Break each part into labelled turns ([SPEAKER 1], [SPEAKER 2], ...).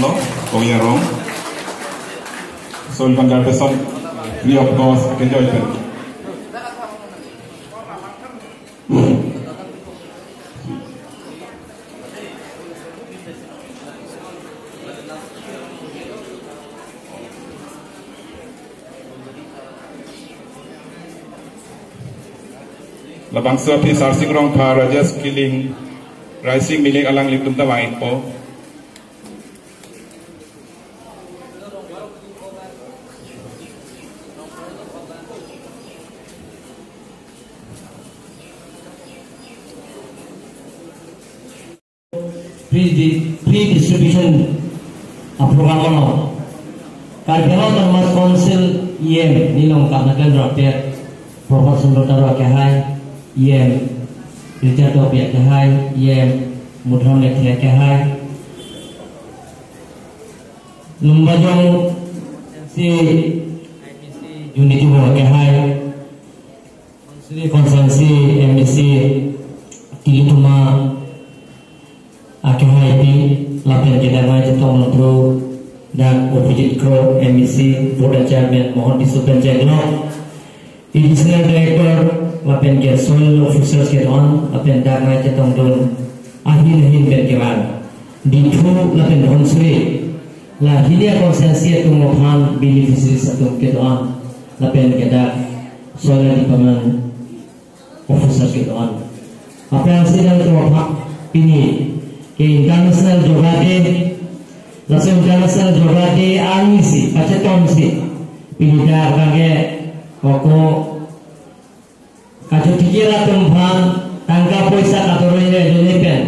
[SPEAKER 1] lo going wrong. So 100% free of cost enjoy it. Labang serpi sarsing rong para just killing rising milik alang litum tawain po.
[SPEAKER 2] Pre-distribution program Karbela Termas Council IM Nilong Kanakan Rakyat Profesor Dr. Kahai IM Richard Obiak Kahai IM Mudram Lekya Kahai Lumbajong si Unity Board Kahai Konsensi MSC Tilituma Kahai Pi Lapian Kedamai Jatong Notro dan Opposite Crow MEC Board and Chairman Mohon Disukan Jagno Additional Director Lapian Get Soil Officers Get On Lapian Damai Jatong Don Ahin Berkewan Ditu Lapian Honsri La Hilia Konsensi Tumophan Beneficiaries Atum Get On Lapian Kedak Soil Department Officers Get On Apa yang sedang Tumophan Pini International Jogade Langsung international Jogade Angisi Paceton si Pindah kage Koko Kacu tikira tumpang Tangka poisa katoronya Jonepen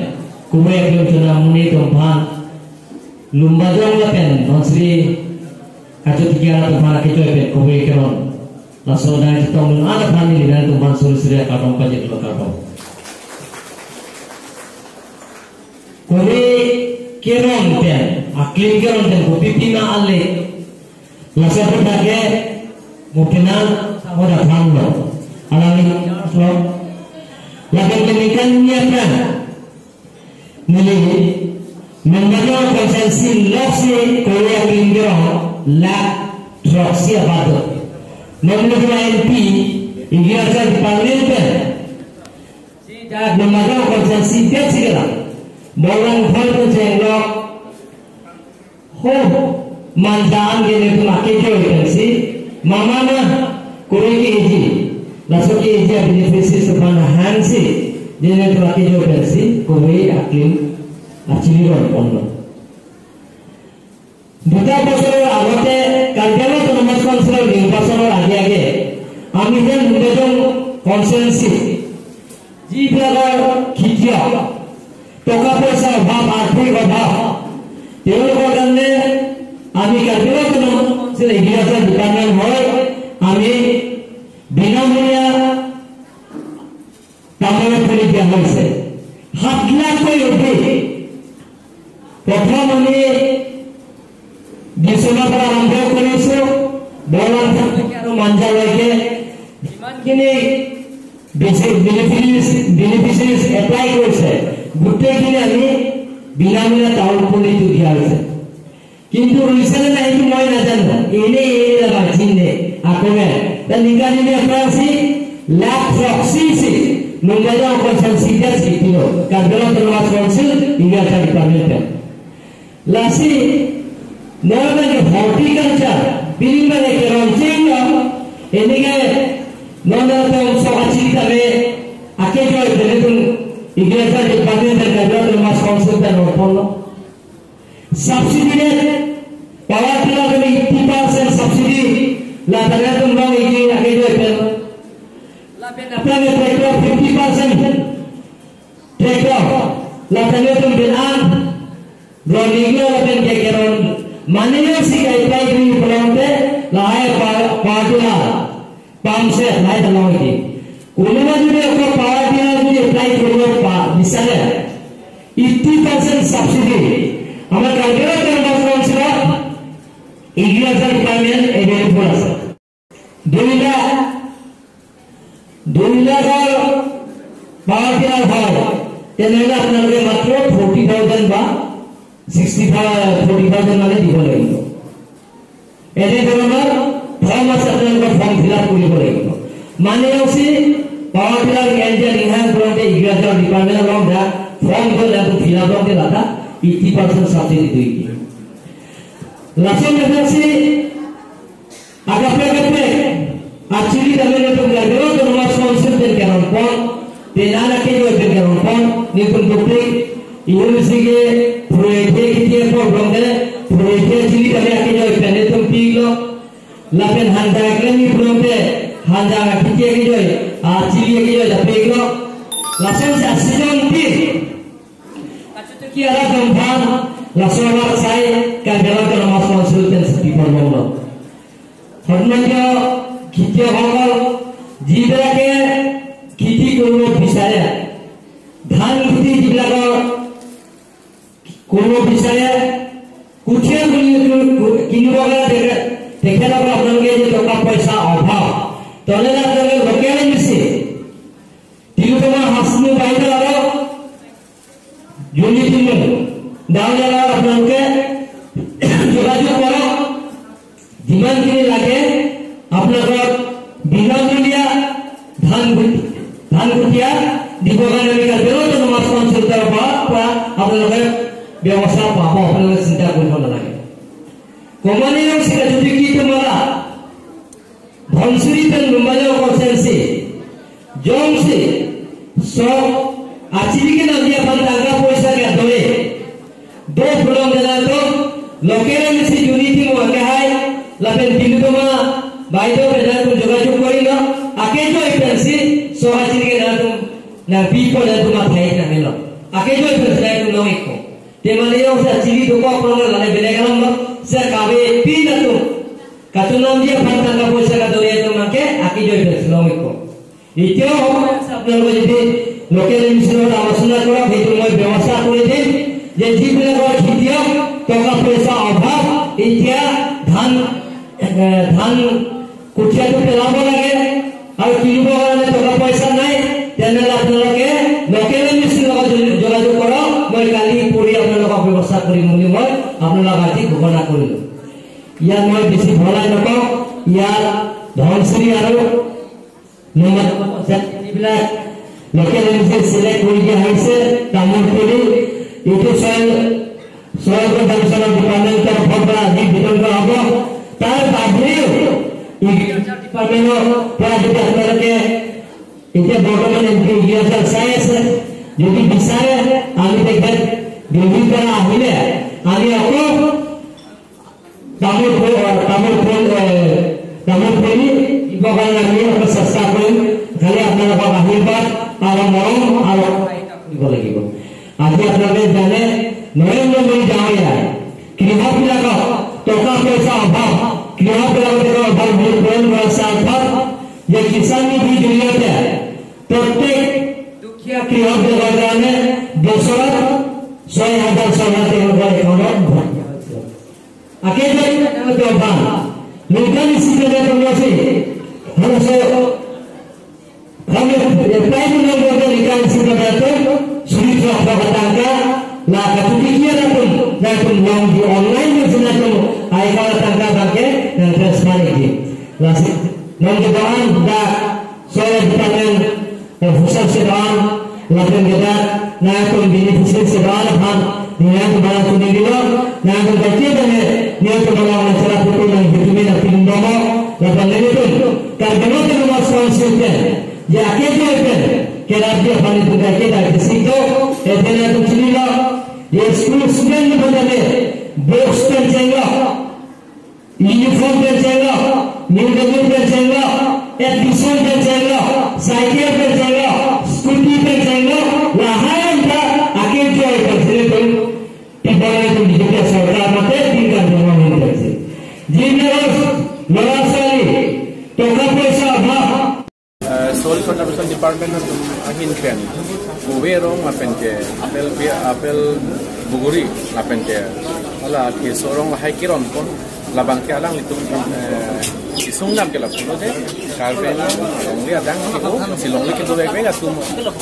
[SPEAKER 2] Kuwe kelum tuna muni tumpang Lumbajong lepen Nonsri Kacu tikira tumpang Kicu lepen kuwe keron Langsung dari titong Ada pani dengan tumpang Suri-suri Katong pajak lokal Kuwe Kiron ten, aklim kiron ten, kopi pina ale, lasa berdage, mukinan sahoda panglo, alami lo, lakukan demikian niatkan, nili, membangun konsensi loksi korea aklim kiron, la troksi abado, membangun MP, ingin dipanggil ten, tidak membangun konsensi dia segala. Bawang pun jenglok, ho mandan gini tu makai joy pensi, mama na kurang eji, langsung eji beneficiaries sepan hansi, gini tu makai joy pensi, kurang aklim acili ron. Bukan pasal awalnya kalau tu nama sponsor ni pasal lagi, kami kan mendorong konsensi, jika kita Toka pesa bab arti bab, tiada orang ni, kami kerja tu sila hiasan depannya hoi, kami bina mulia tamu pelitian hoi. Haklah kau yogi, pertama ni di sana para ramai konesu, dalam satu manja lagi, kini beneficiaries apply korse. Butte kini ani binamina tahun pun itu dialse. Kintu risalnya itu mau najan. Ini lah macamnya. Aku dan hingga ini apa sih? Lab proxy sih. Nunggu konsensi dia segitu. Kalau terlalu konsil hingga cari pamitan. Lasi, namanya horticulture. Pilih mana keronceng ini kan. Nona tu soal cerita be. Akhir jual betul. Iglesia di Padang dan Gadar termas konsep dan opolo. Subsidi power tiller kami 50% subsidi. La tergantung bang ini akhir jual. La apa ni tractor 50%. Tractor. La tergantung bilan. Rolling la pen kekeron. Mana yang si kai ni pelante. La hai partula. Pamset hai dalam ini. Ulama juga kalau power tiller ni apply kiriyo misalnya 80% subsidi. Amat kalau termas konsep Iglesia department available asa. Dunia kalau power tiller power, tenaga penanggung matro 40,000 ba 40,000 মানে দিব লাগিব এনে ধৰণৰ form আছে আপোনালোকৰ form fill up কৰিব লাগিব মানে হৈছে পাৱাৰ টিলাৰ এঞ্জিনিয়াৰ ইনহান্স কৰোঁতে এগ্ৰিকালচাৰ ডিপাৰ্টমেণ্টৰ লগত ফৰ্ম ফিল আপ কৰোঁতে দাদা 80% সাবসিডি দিয়ে লাসন আছে agape actually también es un grado de más concepto que no pon tener aquello que no pon ni con doctor y yo sigue proyecto que tiene por donde proyecto actually también aquello que tiene un pilo la pen handa que ni donde handa que tiene aquello actually aquello de pilo la sensación así que kiara domban la solar sai kagela de más consultants people mono সন্মানীয় খেতিয়কসকল যিবিলাকে খেতি কৰিব বিচাৰে ধান খেতি যিবিলাকৰ কৰিব বিচাৰে কঠীয়া কিনিব কাৰণে তেখেতসকল আপোনালোকে যে টকা পইচা অভাৱ তলে আপোনালোকে লোকেল মিছে তিৰুতমা হাসনু বাইদেউ আৰু জুনিতিমু ডাউনৰ আপোনালোকে যোগাযোগ কৰক যিমানখিনি লাগে আপোনালোকৰ বিনামূলীয়া ধান কঠীয়া দিবৰ কাৰণে কাৰ্যৰত সমাজ কনচাল্টৰ পৰা আপোনালোকে ব্যৱস্থা পাব আপোনালোকে চিন্তা কৰিব নালাগে কমানিও সিকা যদি কি তোমারা ধনসুরি তেন নম্বরেও কনসেন্সি জমসি সো আচিবিকে নদিয়া পান টাকা পয়সা কে দরে দো ফলম দেনা তো লোকেরা মিছি ইউনিটি মো আগে হাই লাপেন তিলুতমা বাইদো বেদা তো যোগাযোগ করি না আকে তো এপেন্সি সো আচিবিকে না তো না পিপো না তো মাথায় না মেলো আকে তো এপেন্সি না তো নয় কো te maleo sa chili to ko promo la bele galam sa kabe pi na to katunam dia phanta ka poisa ka dore to make aki joi islamic ko ityo আপনার যদি লোকেল মিশনের আলোচনা করা হেতু মই ব্যবস্থা করে দিন যে যিবিলাক খেতিয়ক টাকা পয়সা অভাব এতিয়া ধান কঠিয়াটো পেলাব লাগে আৰু কিনিব কাৰণে টকা পয়সা নাই তেনেহলে আপোনালোকে লোকেল মিশনৰ লগত যোগাযোগ কৰক মই কালি পৰি আপোনালোকক ব্যৱস্থা কৰিম বুলি মই আপোনালোকক আজি ঘোষণা কৰিলো ইয়াত মই বেছি ভলাই নকওঁ ইয়াৰ ধনশ্ৰী আৰু নম্বৰ এইবিলাক লোকেল মিশন সিলেক্ট কৰি দিয়া হৈছে তামোল কৰি এইটো সহায়ক দায়িত্বৰ ডিপাৰ্টমেণ্টৰ পৰা আজি বিতৰণ কৰা হ'ব তাৰ বাহিৰেও এগ্ৰিকালচাৰ ডিপাৰ্টমেণ্টৰ পৰা যদি আপোনালোকে এতিয়া বৰ্তমান এগ্ৰিকালচাৰ চাই আছে যদি বিচাৰে আমি তেখেত দিল্লীৰ পৰা আহিলে আমি আকৌ তামোল কৰি দিব কাৰণে আমি চেষ্টা কৰিম খালি আপোনালোকক আশীৰ্বাদ আৰু মৰম আৰু দিব লাগিব আজি আপোনালোকে জানে নৰেন্দ্ৰ মোদী ডাঙৰীয়াই কৃষকবিলাকক টকা পইচা অভাৱ কৃষকবিলাকৰ অভাৱ দূৰ কৰাৰ স্বাৰ্থত যে কিষাণ নিধিৰ জৰিয়তে প্ৰত্যেক দুখীয়া কৃষকবিলাকৰ কাৰণে বছৰত 6,000 তেওঁলোকৰ একাউণ্টত আকেইজন অভাৱ লোকেল স্কিমে আছে kami apply dengan memberikan sebagai sulit bertangga lah ketika datang yang di online misalnya tu ayat tangga bagai dan transparansi lah menjadikan dah saya depan khusus sedang lah menjadi nak beneficiary sedang ham dia tu baru tu dulu nak berarti dengan dia tu baru masalah itu yang hidupnya nak pindah lah pandai tu kerana tu masalah ya aquello que la vida para el que queda que sitio es de la cuchilla y es un estudiante de box pensando uniform pensando uniform pensando episode pensando cycle pensando scooty pensando la haya aquello que se le pone y para que dijera sobre mate tinga de momento jineros lorasali toka pesa ba
[SPEAKER 3] Soil Conservation Department ahin kren uberong lapente apel buguri lapente ala ke sorong hai kiron kon labang ke alang litung isungam ke lapun de karena long dia dang silong le ke do bega tu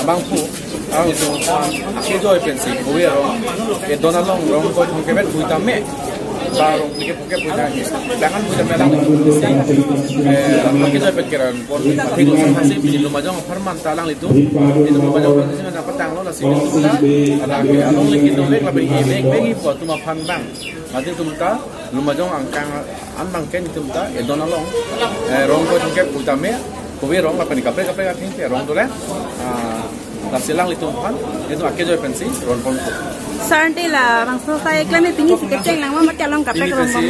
[SPEAKER 3] abang pu ang itu akhir joy pensi kowe rong e donalong rong ko thong kebet buita me barong dike poke buita ni jangan buita melang akhir joy pet keran pon akhir joy hasi pini lumajong farman talang itu lumajong pensi na petang lo nasi itu ada ke along lagi tu lek labi lek begi po tuma phan bang mati tumta lumajong angkang anbang ken tumta e donalong rong ko thong kebet buita me kowe rong lapen kapre ating rong tu le silang litumpan itu akhir joy pensi ron pon
[SPEAKER 4] Sarante la bang so sai klame pini si keceng lang ma kalong kapre
[SPEAKER 3] ini
[SPEAKER 4] ron
[SPEAKER 3] pensi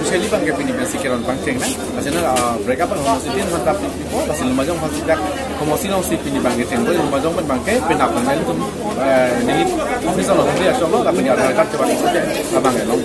[SPEAKER 3] useli bang ke pini pensi keron pangceng na asena mereka pun homo sitin mantap tipo hasil lumajong pasti dak homo sinong si pini bang ke tempo lumajong pun bangke pendapan itu nilip official lo dia coba tapi ada kat coba saja abang elong